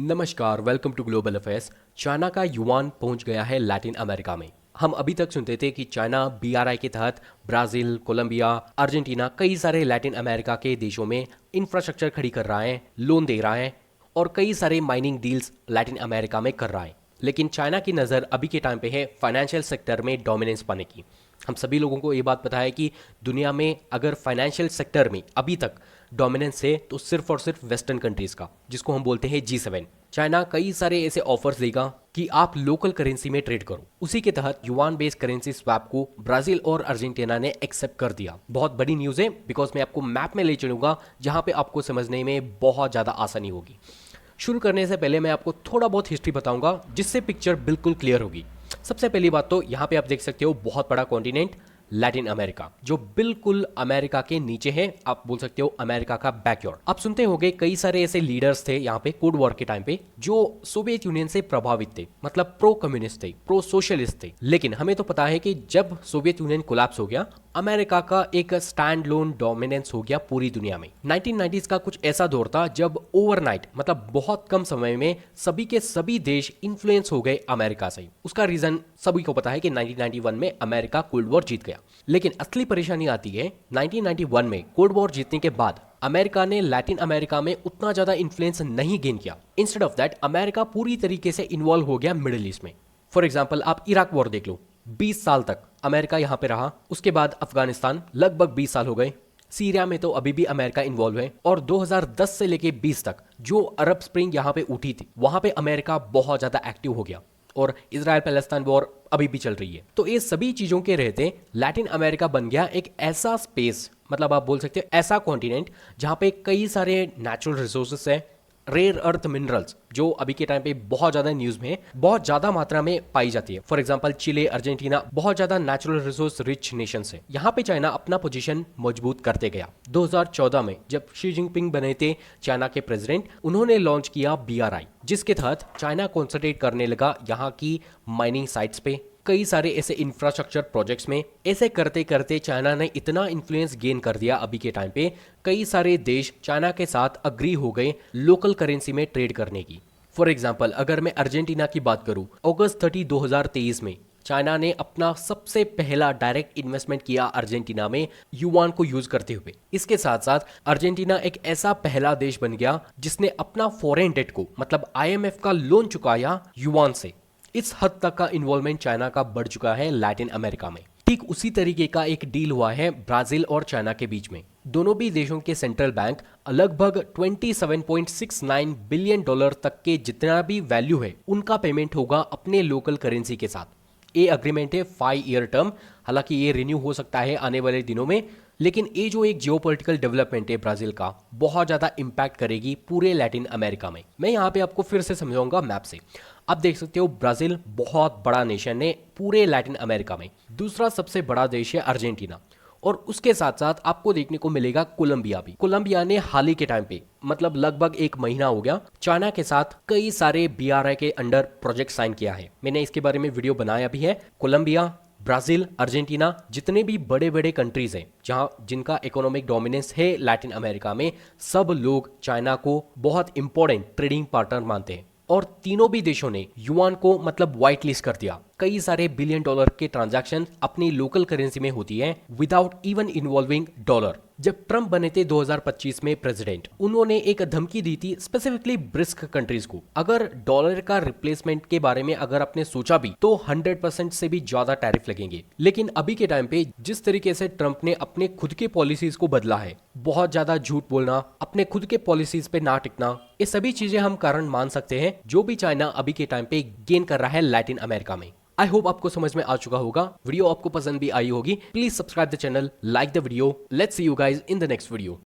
नमस्कार, welcome to global affairs. China का yuan पहुंच गया है लैटिन अमेरिका में। हम अभी तक सुनते थे कि चाइना बीआरआई के तहत ब्राजील, कोलंबिया, अर्जेंटीना, कई सारे लैटिन अमेरिका के देशों में इंफ्रास्ट्रक्चर खड़ी कर रहा है, लोन दे रहा है और कई सारे माइनिंग डील्स लैटिन अमेरिका में कर रहा है। लेकिन चाइना की नज़र अभी के टाइम पे है फाइनेंशियल सेक्टर में डोमिनेंस पाने की। हम सभी लोगों को ये बात पता है कि दुनिया में अगर फाइनेंशियल सेक्टर में अभी तक डोमिनेंस है तो सिर्फ और सिर्फ वेस्टर्न कंट्रीज का, जिसको हम बोलते हैं G7। चाइना कई सारे ऐसे ऑफर्स देगा कि आप लोकल करेंसी में ट्रेड करो। उसी के तहत युआन बेस्ड करेंसी स्वैप को ब्राजील और अर्जेंटीना ने एक्सेप्ट कर दिया। बहुत बड़ी न्यूज़ है, बिकॉज मैं आपको मैप में ले चलूंगा जहां पे आपको समझने में बहुत ज़्यादा आसानी होगी। शुरू करने से पहले मैं आपको थोड़ा बहुत हिस्ट्री बताऊंगा, जिससे पिक्चर बिल्कुल क्लियर होगी। सबसे पहली बात तो यहाँ पे आप देख सकते हो बहुत बड़ा कॉन्टिनेंट लैटिन अमेरिका, जो बिल्कुल अमेरिका के नीचे है। आप बोल सकते हो अमेरिका का बैकयार्ड। आप सुनते होंगे कई सारे ऐसे लीडर्स थे यहाँ पे कोल्ड वॉर के टाइम पे जो सोवियत यूनियन से प्रभावित थे, मतलब प्रो कम्युनिस्ट थे, प्रो सोशलिस्ट थे। लेकिन हमें तो पता है कि जब सोवियत यूनियन कोलैप्स हो गया, अमेरिका का एक स्टैंड लोन डोमिनेंस हो गया पूरी दुनिया में। 1990s का कुछ ऐसा दौर था जब ओवरनाइट, मतलब बहुत कम समय में सभी के सभी देश इन्फ्लुएंस हो गए अमेरिका से। उसका रीजन सभी को पता है कि 1991 में अमेरिका कोल्ड वॉर जीत गया। लेकिन असली परेशानी आती है 1991 में कोल्ड वॉर जीतने के बाद अमेरिका ने लैटिन अमेरिका में उतना ज्यादा इन्फ्लुएंस नहीं गेन किया। इंस्टेड ऑफ दैट अमेरिका पूरी तरीके से इन्वॉल्व हो गया मिडिल ईस्ट में। फॉर एग्जाम्पल आप इराक वॉर देख लो, 20 साल तक अमेरिका यहां पे रहा। उसके बाद अफगानिस्तान, लगभग 20 साल हो गए। सीरिया में तो अभी भी अमेरिका इन्वॉल्व है। और 2010 से लेके 20 तक जो अरब स्प्रिंग यहां पे उठी थी, वहां पे अमेरिका बहुत ज्यादा एक्टिव हो गया। और इजराइल पैलेस्टाइन वॉर अभी भी चल रही है। तो ये सभी चीजों के रहते लैटिन अमेरिका बन गया एक ऐसा स्पेस, मतलब आप बोल सकते हो ऐसा कॉन्टिनेंट जहां पे कई सारे नेचुरल रिसोर्सेस है, रेयर अर्थ मिनरल्स, जो अभी के टाइम पे बहुत ज्यादा न्यूज में बहुत ज्यादा मात्रा में पाई जाती है। फॉर एग्जांपल चिले, अर्जेंटीना बहुत ज्यादा नेचुरल रिसोर्स रिच नेशंस है। यहाँ पे चाइना अपना पोजीशन मजबूत करते गया। 2014 में जब शी जिनपिंग बने थे चाइना के प्रेसिडेंट, उन्होंने लॉन्च किया बीआरआई, जिसके तहत चाइना कॉन्सेंट्रेट करने लगा यहाँ की माइनिंग साइट्स पे, कई सारे ऐसे इंफ्रास्ट्रक्चर प्रोजेक्ट्स में। ऐसे करते करते चाइना ने इतना इन्फ्लुएंस गेन कर दिया अभी के टाइम पे, कई सारे देश चाइना के साथ अग्री हो गए लोकल करेंसी में ट्रेड करने की। फॉर एग्जांपल अगर मैं अर्जेंटीना की बात करूं, अगस्त 30, 2023 में चाइना ने अपना सबसे पहला डायरेक्ट इन्वेस्टमेंट किया अर्जेंटीना में युआन को यूज करते हुए। इसके साथ साथ अर्जेंटीना एक ऐसा पहला देश बन गया जिसने अपना फॉरेन डेट को, मतलब आईएमएफ का लोन चुकाया युआन से। इस हद तक का इन्वॉल्वमेंट चाइना का बढ़ चुका है लैटिन अमेरिका में। ठीक उसी तरीके का एक डील हुआ है ब्राजील और चाइना के बीच में। दोनों भी देशों के सेंट्रल बैंक लगभग $27.69 बिलियन तक के जितना भी वैल्यू है उनका पेमेंट होगा अपने लोकल करेंसी के साथ। ये अग्रीमेंट है 5 ईयर टर्म, हालांकि ये रिन्यू हो सकता है आने वाले दिनों में। लेकिन ये जो एक जियोपॉलिटिकल डेवलपमेंट है ब्राजील का, बहुत ज्यादा इंपैक्ट करेगी पूरे लैटिन अमेरिका में। मैं यहाँ पे आपको फिर से समझाऊंगा मैप से। आप देख सकते हो ब्राजील बहुत बड़ा नेशन है पूरे लैटिन अमेरिका में। दूसरा सबसे बड़ा देश है अर्जेंटीना, और उसके साथ साथ आपको देखने को मिलेगा कोलंबिया भी। कोलंबिया ने हाल ही के टाइम पे, मतलब लगभग 1 महीना हो गया, चाइना के साथ कई सारे बीआरआई के अंडर प्रोजेक्ट साइन किया है। मैंने इसके बारे में वीडियो बनाया भी है। कोलंबिया, ब्राजील, अर्जेंटीना, जितने भी बड़े बड़े कंट्रीज हैं जहां जिनका इकोनॉमिक डोमिनेंस है लैटिन अमेरिका में, सब लोग चाइना को बहुत इंपॉर्टेंट ट्रेडिंग पार्टनर मानते हैं। और तीनों भी देशों ने युआन को मतलब व्हाइट लिस्ट कर दिया। कई सारे बिलियन डॉलर के ट्रांजैक्शन अपनी लोकल करेंसी में होती है विदाउट इवन इन्वॉल्विंग डॉलर। जब ट्रम्प बने थे 2025 में प्रेसिडेंट, उन्होंने एक धमकी दी थी स्पेसिफिकली ब्रिक्स कंट्रीज को, अगर डॉलर का रिप्लेसमेंट के बारे में अगर आपने सोचा भी तो 100% से भी ज्यादा टैरिफ लगेंगे। लेकिन अभी के टाइम पे जिस तरीके से ट्रम्प ने अपने खुद के पॉलिसीज को बदला है, बहुत ज्यादा झूठ बोलना, अपने खुद के पॉलिसीज पे ना टिकना, ये सभी चीजें हम कारण मान सकते हैं जो भी चाइना अभी के टाइम पे गेन कर रहा है लैटिन अमेरिका में। आई होप आपको समझ में आ चुका होगा। वीडियो आपको पसंद भी आई होगी। Please subscribe the channel, like the video. Let's see you guys in the next video.